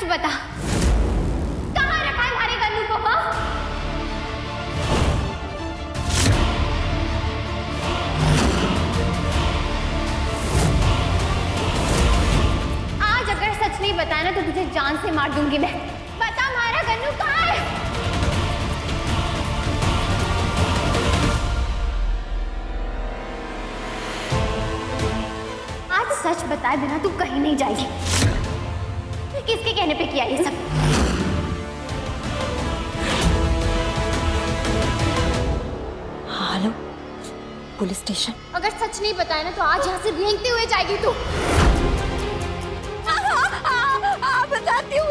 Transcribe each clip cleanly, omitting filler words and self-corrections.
सच बता, कहाँ रखा है हमारे गन्नू को? हाँ, आज अगर सच नहीं बताया ना तो तुझे जान से मार दूंगी मैं। बता हमारा गन्नू कहाँ है? आज सच बताए बिना तू कहीं नहीं जाएगी। किसके कहने पे किया ये सब? Hello, police station. अगर सच नहीं बताया ना तो आज यहाँ से रेंगते हुए जाएगी तू। बताती हूँ।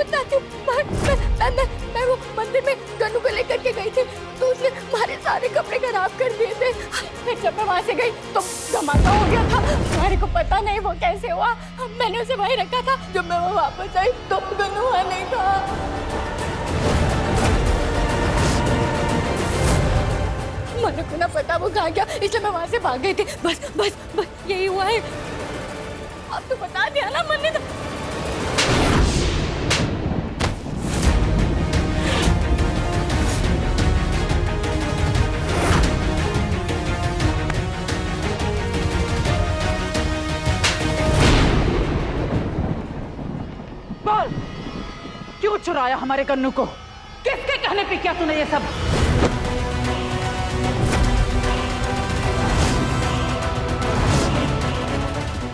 मैं वो मंदिर में गन्नू को लेकर के गई थी तो उसने हमारे सारे कपड़े खराब कर दिए थे। फिर जब मैं वहाँ से गई तो धमाका हो गया था। हमारे को पता नहीं वो कैसे हुआ। मैंने उसे वहीं रखा था। जब मैं वो वापस आई तो गन्नू वहाँ नहीं था। मुझे को ना पता वो कहाँ गया, इसलिए मैं वहाँ से भाग गई थी। बस यही हुआ है। अब तो बता दिया ना मैंने तो। क्यों चुराया हमारे गन्नू को? किसके कहने पे किया तूने ये सब?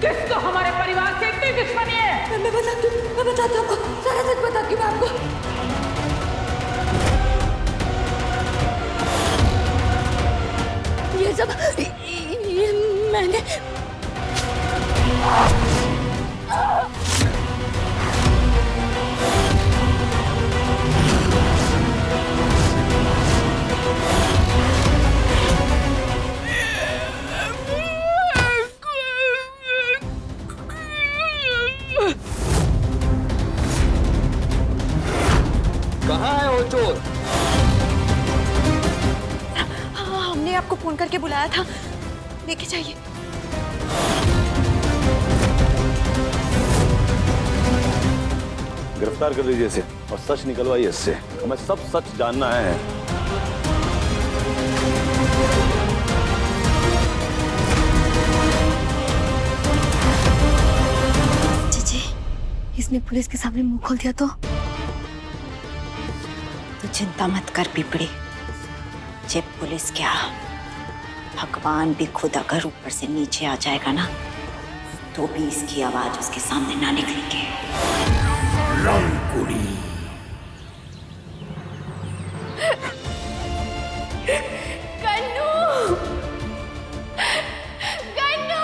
किसको हमारे परिवार से इतनी दुश्मनी है? मैं बताती हूँ आपको, सारा सच बताती हूँ आपको। ये सब ये मैंने कहाँ है वो चोर? हाँ, हमने आपको फोन करके बुलाया था, लेके जाइए। गिरफ्तार कर लीजिए इसे और सच निकलवाइए इससे। हमें सब सच जानना है। जीजी, इसने पुलिस के सामने मुंह खोल दिया तो चिंता मत कर पिपड़ी। जब पुलिस क्या, भगवान भी खुद अगर ऊपर से नीचे आ जाएगा ना तो भी इसकी आवाज उसके सामने ना निकलेगी। गन्नू, गन्नू,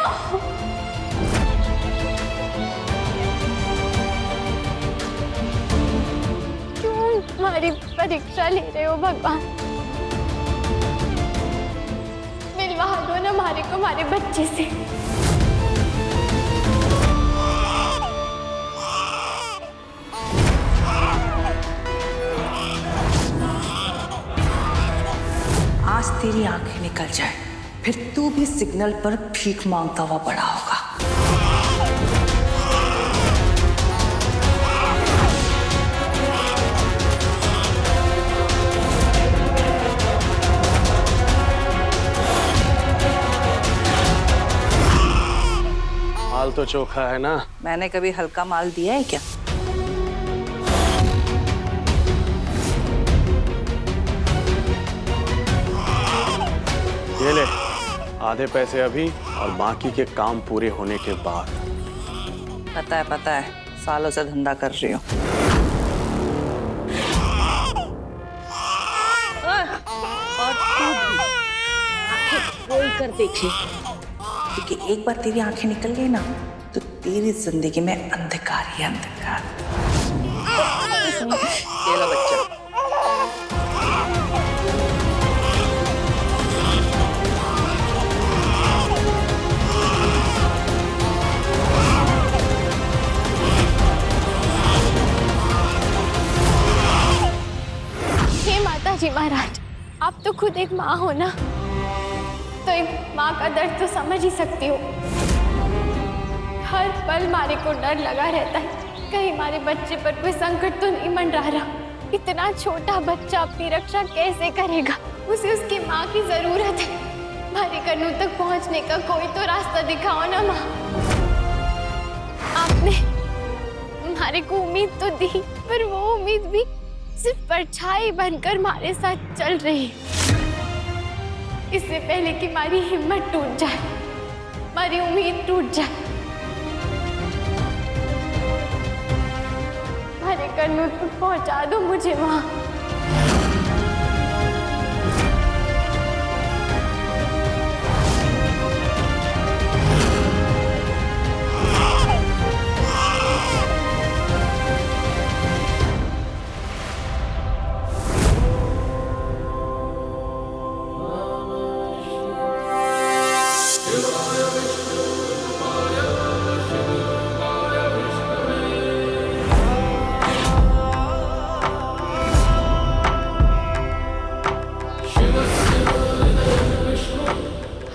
क्यों हमारी परीक्षा ले रहे हो भगवान? मिलवा दो ना हमारे को हमारे बच्चे से। आज तेरी आंखें निकल जाए फिर तू भी सिग्नल पर भीख मांगता हुआ बड़ा होगा। माल तो चोखा है ना। मैंने कभी हल्का माल दिया है क्या? ये ले, आधे पैसे अभी और बाकी के काम पूरे होने के बाद। पता है, सालों से धंधा कर रही हूँ। और तू भी आंखें खोल कर देखिए, क्योंकि एक बार तेरी आंखें निकल गई ना तो तेरी जिंदगी में अंधकार ही अंधकार। ये लो बच्चा। जी महाराज, आप तो खुद एक माँ हो ना, तो एक माँ का दर्द तो समझ ही सकती हो। हर पल मारे को डर लगा रहता है कहीं हमारे बच्चे पर कोई संकट तो नहीं मंडरा रहा। इतना छोटा बच्चा अपनी रक्षा कैसे करेगा? उसे उसकी माँ की जरूरत है। हमारे कन्नू तक पहुंचने का कोई तो रास्ता दिखाओ ना माँ। आपने हमारे को उम्मीद तो दी, पर वो उम्मीद भी सिर्फ परछाई बनकर हमारे साथ चल रही। इससे पहले कि हमारी हिम्मत टूट जाए, हमारी उम्मीद टूट जाए, हमारे कन्नू तक पहुंचा दो मुझे वहां।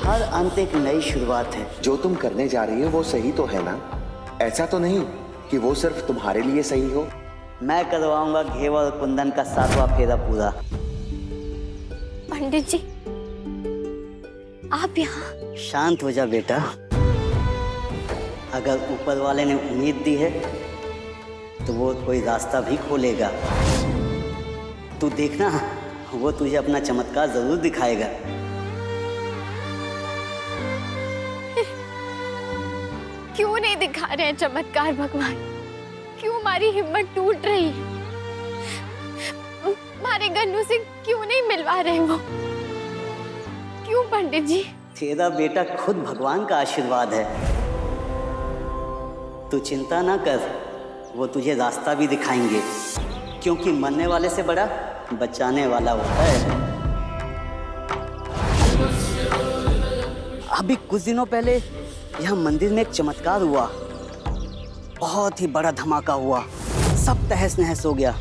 हर अंत एक नई शुरुआत है। जो तुम करने जा रही हो वो सही तो है ना? ऐसा तो नहीं कि वो सिर्फ तुम्हारे लिए सही हो। मैं करवाऊंगा घेवर और कुंदन का 7वां फेरा पूरा। पंडित जी, आप यहाँ? शांत हो जा बेटा। अगर ऊपर वाले ने उम्मीद दी है तो वो कोई रास्ता भी खोलेगा। तू देखना, वो तुझे अपना चमत्कार जरूर दिखाएगा। क्यों नहीं दिखा रहे हैं चमत्कार भगवान? क्यों हमारी हिम्मत टूट रही है? हमारे गन्नू से क्यों नहीं मिलवा रहे वो? क्यों पंडित जी? तेरा बेटा खुद भगवान का आशीर्वाद है। तू चिंता ना कर, वो तुझे रास्ता भी दिखाएंगे, क्योंकि मरने वाले से बड़ा बचाने वाला होता है। अभी कुछ दिनों पहले यहाँ मंदिर में एक चमत्कार हुआ। बहुत ही बड़ा धमाका हुआ, सब तहस नहस हो गया।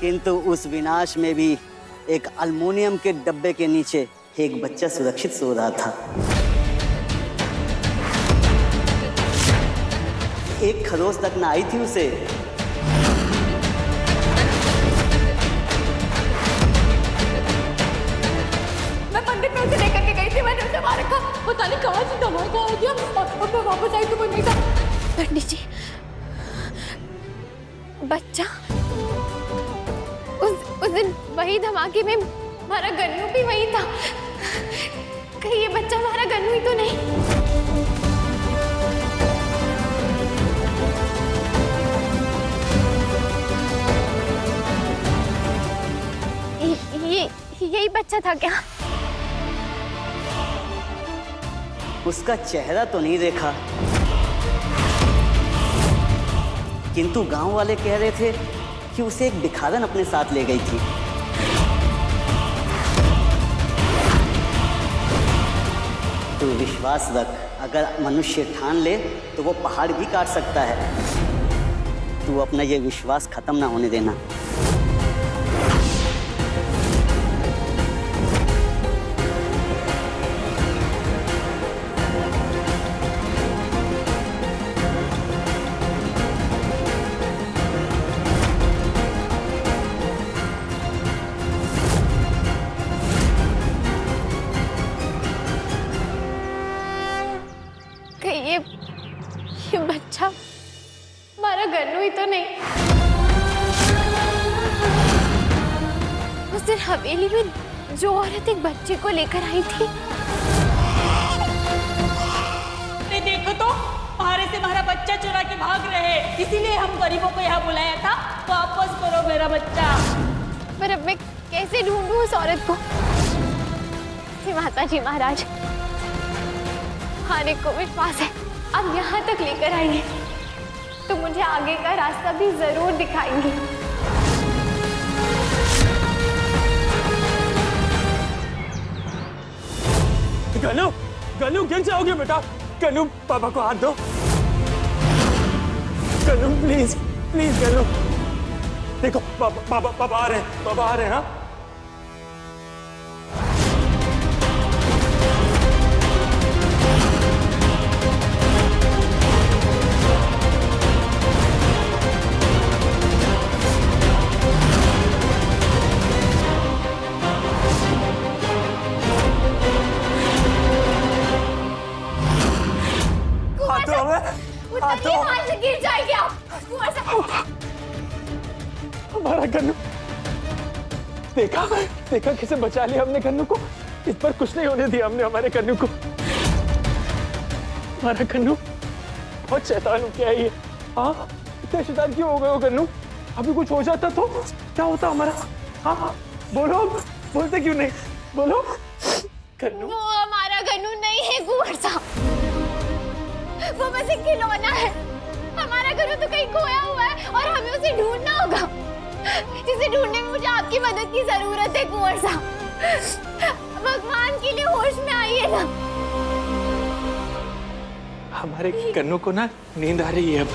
किंतु उस विनाश में भी एक अल्मुनियम के डब्बे के नीचे एक बच्चा सुरक्षित सो रहा था। एक खरोच तक ना आई थी उसे। मैं मंदिर में उसे लेकर के गई थी, मैंने उसे वहां रखा, पता नहीं कहाँ से धमाका आ गया और मैं वापस आई तो वो नहीं था। पंडित जी, बच्चा उस दिन वही धमाके में हमारा गन्नू भी वही था। कहीं ये बच्चा हमारा गन्नू ही तो नहीं? यही बच्चा था क्या? उसका चेहरा तो नहीं देखा, किंतु गांव वाले कह रहे थे कि उसे एक भिखारन अपने साथ ले गई थी। तू विश्वास रख, अगर मनुष्य ठान ले तो वो पहाड़ भी काट सकता है। तू अपना ये विश्वास खत्म ना होने देना। ये बच्चा हमारा गन्नू ही तो नहीं? उस दिन हवेली में जो औरत एक बच्चे को लेकर आई थी। देखो तो, हमारे से हमारा बच्चा चुरा के भाग रहे, इसीलिए हम गरीबों को यहाँ बुलाया था। वापस करो मेरा बच्चा। पर अब मैं कैसे ढूंढूं उस औरत को? माता जी महाराज, हमारे को विश्वास है अब यहाँ तक लेकर आएंगे तो मुझे आगे का रास्ता भी जरूर दिखाएंगे। गन्नू, गन्नू गिर जाओगे बेटा। गन्नू, पापा को हाथ दो। Gannu please, please Gannu. देखो पापा आ रहे हैं, पापा आ रहे हैं। हाँ हमारा गन्नू। देखा देखा कैसे बचा लिया हमने गन्नू को। इस पर कुछ नहीं होने दिया हमने हमारे गन्नू को। हमारा गन्नू बहुत शैतान हो गया ये। हाँ, इतना शैतान क्यों हो गए हो गन्नू? अभी कुछ हो जाता तो क्या होता हमारा? हाँ बोलो, बोलते क्यों नहीं? बोलो गन्नू। वो हमारा गन्नू नहीं है कुंवर साहब, वो बस एक खिलौना है। हमारा गन्नू तो कहीं खोया हुआ है और हमें उसे ढूंढना होगा, जिसे ढूंढने में मुझे आपकी मदद की जरूरत है कुंवर साहब। भगवान के लिए होश में आइए ना। हमारे गन्नू को ना नींद आ रही है।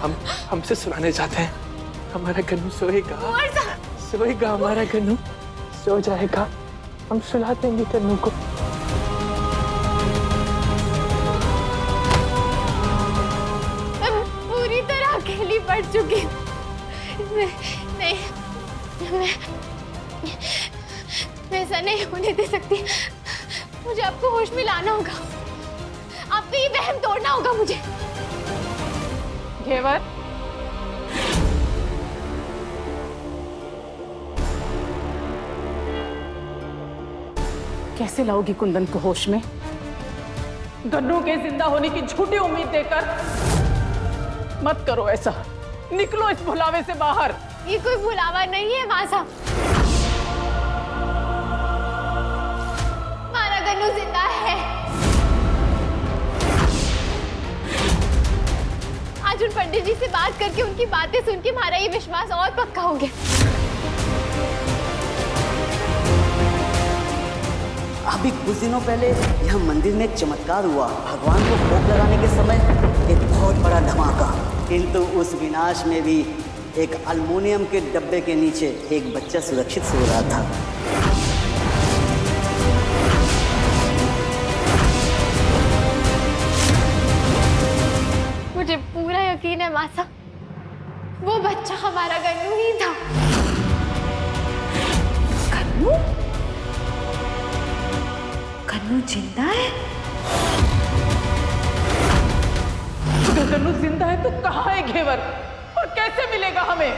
अब हमसे सुलाने जाते हैं। हमारा गन्नू सोएगा, सोएगा, हमारा गन्नू सो जाएगा। हम सुला देंगे गन्नू को। मैं पूरी तरह अकेली पड़ चुकी हूँ। नहीं, मैं ऐसा नहीं होने दे सकती। मुझे आपको होश में लाना होगा, आपको ये वहम तोड़ना होगा मुझे। घेवर, कैसे लाओगी कुंदन को होश में? गन्नू के जिंदा होने की झूठी उम्मीद देकर मत करो ऐसा। निकलो इस भुलावे से बाहर। ये कोई भुलावा नहीं है माँ साहब। हमारा गन्नू जिंदा है। आज उन पंडित जी से बात करके उनकी बातें सुन के हमारा ये विश्वास और पक्का हो गया। अभी कुछ दिनों पहले यहाँ मंदिर में एक चमत्कार हुआ। भगवान को भोग लगाने के समय एक बहुत बड़ा धमाका, किंतु उस विनाश में भी एक अल्मुनियम के डब्बे के नीचे एक बच्चा सुरक्षित सो रहा था। मुझे पूरा यकीन है मासा, वो बच्चा हमारा गन्नू ही था। गन्नू? गन्नू जिंदा है? अगर गन्नू जिंदा है तो कहाँ है घेवर और कैसे मिलेगा हमें?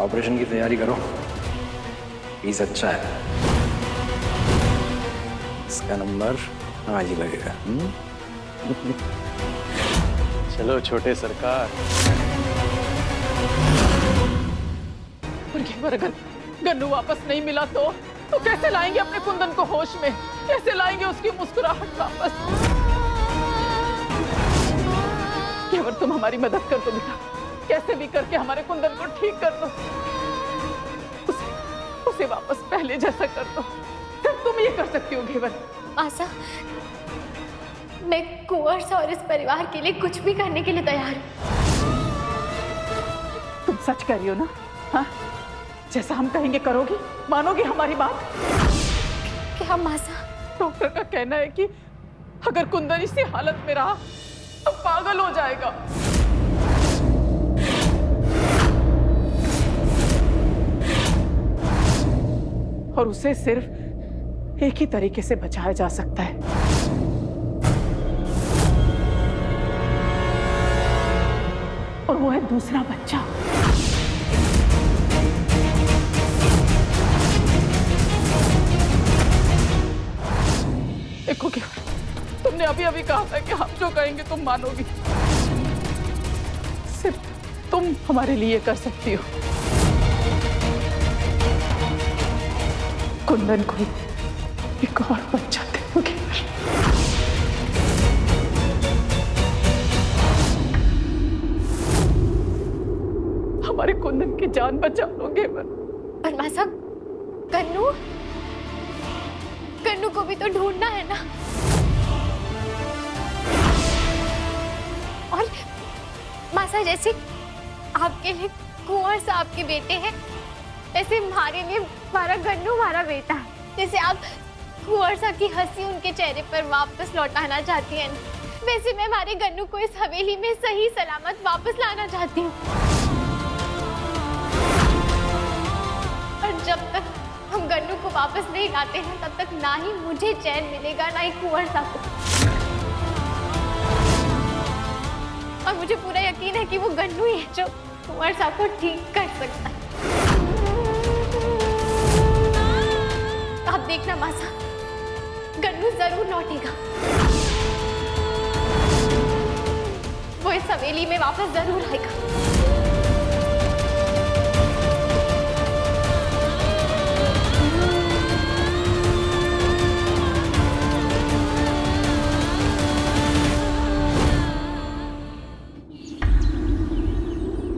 ऑपरेशन की तैयारी करो। पीस अच्छा है, इसका नंबर आज ही लगेगा। चलो छोटे सरकार। और घेवर, अगर गन्नू वापस नहीं मिला तो कैसे लाएंगे अपने कुंदन को होश में? कैसे लाएंगे उसकी मुस्कुराहट वापस? घेवर, तुम हमारी मदद कर दो बेटा। कैसे भी करके हमारे कुंदन को ठीक कर दो। उसे वापस पहले जैसा कर दो। सिर्फ तुम ये कर सकती हो घेवर। मासा, मैं कुंवर और इस परिवार के लिए कुछ भी करने के लिए तैयार हूँ। तुम सच कह रही हो ना? हाँ, जैसा हम कहेंगे करोगी? मानोगी हमारी बात? क्या मासा? डॉक्टर का कहना है कि अगर कुंदन इसी हालत में रहा तो पागल हो जाएगा। और उसे सिर्फ एक ही तरीके से बचाया जा सकता है, और वो है दूसरा बच्चा। देखो क्या, तुमने अभी अभी कहा था कि हम जो कहेंगे तुम मानोगी। सिर्फ तुम हमारे लिए कर सकती हो। कुंदन को एक और बच्चा दोगे। हमारे कुंदन की जान बचा लोगे। पर मासा, गन्नू को भी तो ढूंढना है ना। और मासा, जैसे आपके लिए कुंवर साहब के बेटे हैं, वैसे हमारे लिए हमारा गन्नू हमारा बेटा है। जैसे आप कुंवर साहब की हंसी उनके चेहरे पर वापस लौटाना चाहती हैं, वैसे मैं हमारे गन्नू को इस हवेली में सही सलामत वापस लाना चाहती हूँ। और जब तक हम गन्नू को वापस नहीं लाते हैं, तब तक ना ही मुझे चैन मिलेगा, ना ही कुंवर साहब को। और मुझे पूरा यकीन है कि वो गन्नू ही है जो कुंवर साहब को ठीक कर सकता है। आप देखना मासा, गन्नू जरूर लौटेगा। वो इस हवेली में वापस जरूर आएगा।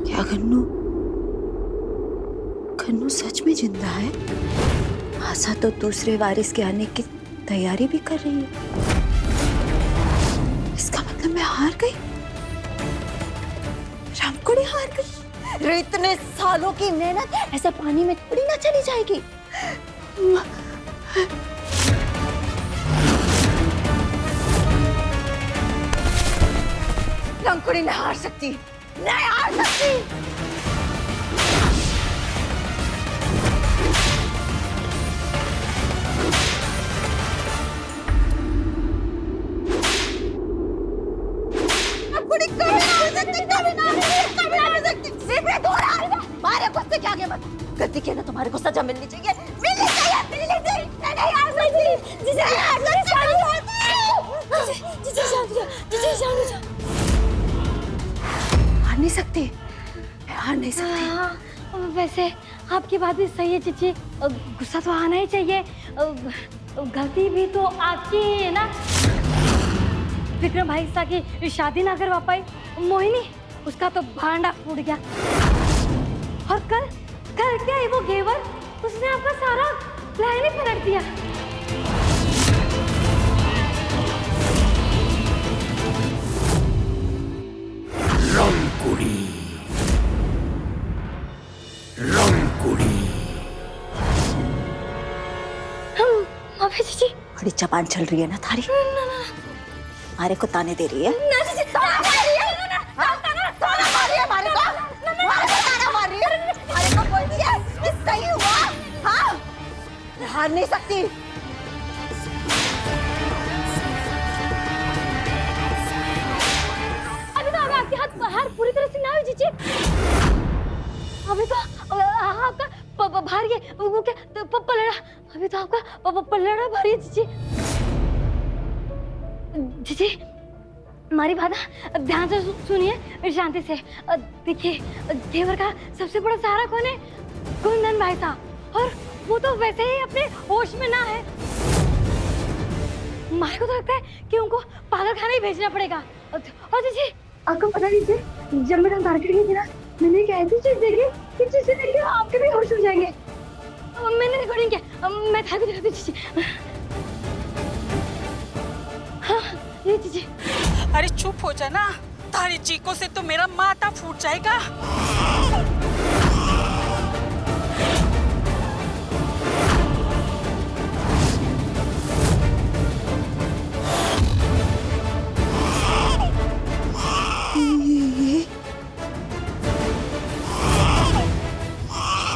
क्या गन्नू गन्नू सच में जिंदा है? आशा तो दूसरे वारिस के आने की तैयारी भी कर रही है। इसका मतलब मैं हार गई, रामकुड़ी हार गई। अरे इतने सालों की मेहनत ऐसे पानी में थोड़ी ना चली जाएगी। रामकुड़ी नहीं हार सकती, नहीं हार सकती। गलती की ना, तुम्हारे को सजा मिलनी चाहिए, मिलनी चाहिए, मिलनी चाहिए। नहीं हार नहीं सकती, हार नहीं सकती। वैसे आपकी बात भी सही है जीजी, गुस्सा तो आना ही चाहिए। गलती भी तो आपकी है ना। विक्रम भाई सा की शादी ना करवा पाई मोहिनी, उसका तो भांडा फूट गया। और कल क्या है वो घेवर, उसने आपका सारा प्लान ही पलट दिया। रामकुड़ी, रामकुड़ी। अबे जीजी, बड़ी जबान चल रही है ना थारी। मारे को ताने दे रही है। ना जीजी, ताना मार रही है। ताना मार रही है मारे को। ताना मार रही है। मारे को बोलती है कि सही हुआ। हाँ, हार नहीं सकती। अभी तो आपके हार पूरी तरह से ना हुई जीजी। अभी तो आपका भारी है, वो क्या पलड़ा। अभी तो आपका पलड़ा भारी है जीजी। जीजी, हमारी बात ध्यान से सुनिए, शांति से। देखिए, देवर का सबसे बड़ा सहारा कौन है? कुंदन भाई साहब, और वो तो वैसे ही अपने होश में ना है। मारे को तो लगता है कि उनको पागल खाने ही भेजना पड़ेगा। और जीजी, आपको पता दीजिए, जब मैं मार्केट गई थी ना, मैंने एक ऐसी चीज देखी कि जिसे देख के आपके भी होश हो जाएंगे। मैंने रिकॉर्डिंग किया, मैं था भी दिखाती जीजी। हाँ, ये जीजी। अरे चुप हो जा ना, तारी चीखों से तो मेरा माथा फूट जाएगा। ये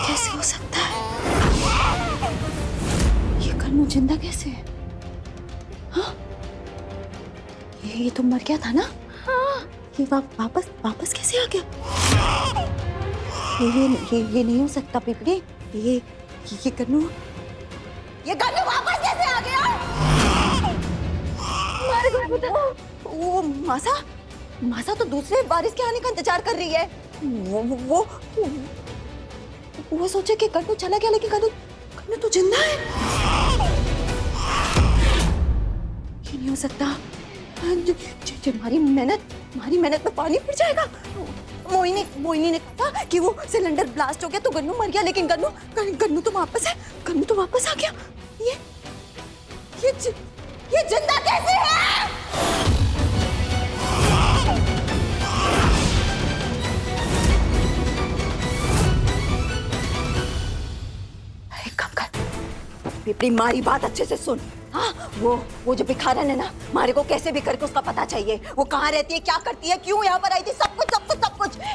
कैसे हो सकता है? ये गन्नू जिंदा कैसे है? हाँ? ये तो मर गया था ना? हाँ। ये वापस कैसे आ गया? ये नहीं हो सकता पिपड़ी। ये गन्नू वापस कैसे आ गया? मारे को नहीं पता। वो मासा तो दूसरे बारिश के आने का इंतजार कर रही है। वो सोचे कि गन्नू चला गया, लेकिन गन्नू तो जिंदा है। ये नहीं हो सकता। हमारी मेहनत में पानी फिर जाएगा। मोहिनी ने कहा कि वो सिलेंडर ब्लास्ट हो गया तो गन्नू मर गया, लेकिन गन्नू तो वापस है। गन्नू तो वापस आ गया। ये जिंदा कैसे है? एक काम कर पिपड़ी, मारी बात अच्छे से सुन। हाँ, वो जो भिखारन है ना, मारे को कैसे भी करके उसका पता चाहिए। वो कहाँ रहती है, क्या करती है, क्यों यहाँ पर आई थी, सब कुछ।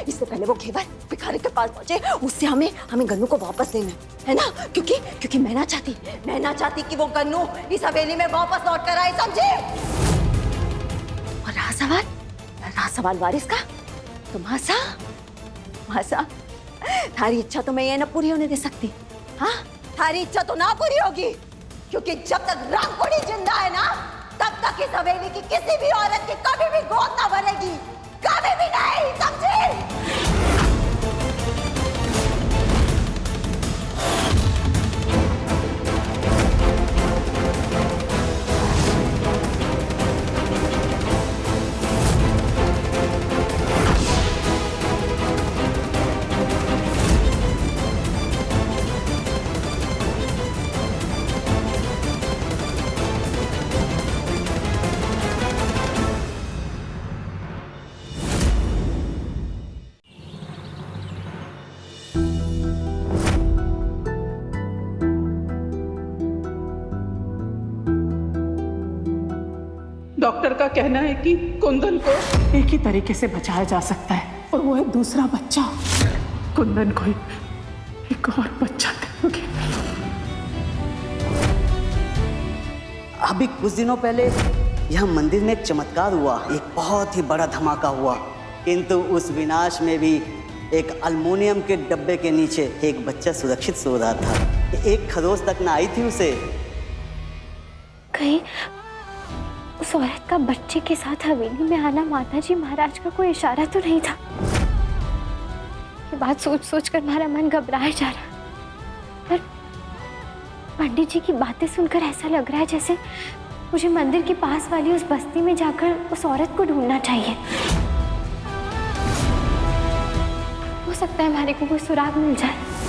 इससे पहले वो घेवर भिखारी के पास पहुंचे, उससे हमें गन्नू को वापस लेना है ना, क्योंकि मैं ना चाहती कि वो गन्नू इस हवेली में वापस लौट कर आए, समझे? और रहा ना सवाल वारिस का तो मासा मासा थारी इच्छा तो मैं ये ना पूरी होने दे सकती। हाँ, थारी इच्छा तो ना पूरी होगी, क्योंकि जब तक रंगकुड़ी जिंदा है ना तब तक इस हवेली की किसी भी औरत की कभी भी गोद ना भरेगी, कभी भी नहीं, समझी? डॉक्टर का कहना है कि कुंदन को एक ही तरीके से बचाया जा सकता है, और वो है दूसरा बच्चा। कुंदन को एक और बच्चा दोगे। अभी कुछ दिनों पहले यहाँ मंदिर में एक चमत्कार हुआ, एक बहुत ही बड़ा धमाका हुआ, किंतु उस विनाश में भी एक अल्मुनियम के डब्बे के नीचे एक बच्चा सुरक्षित सो रहा था। एक खरोच तक ना आई थी उसे। कहीं उस औरत का बच्चे के साथ हवेली में आना माताजी महाराज का कोई इशारा तो नहीं था? ये बात सोच सोच कर हमारा मन घबराया जा रहा। पर पंडित जी की बातें सुनकर ऐसा लग रहा है जैसे मुझे मंदिर के पास वाली उस बस्ती में जाकर उस औरत को ढूंढना चाहिए। हो सकता है हमारे को कोई सुराग मिल जाए।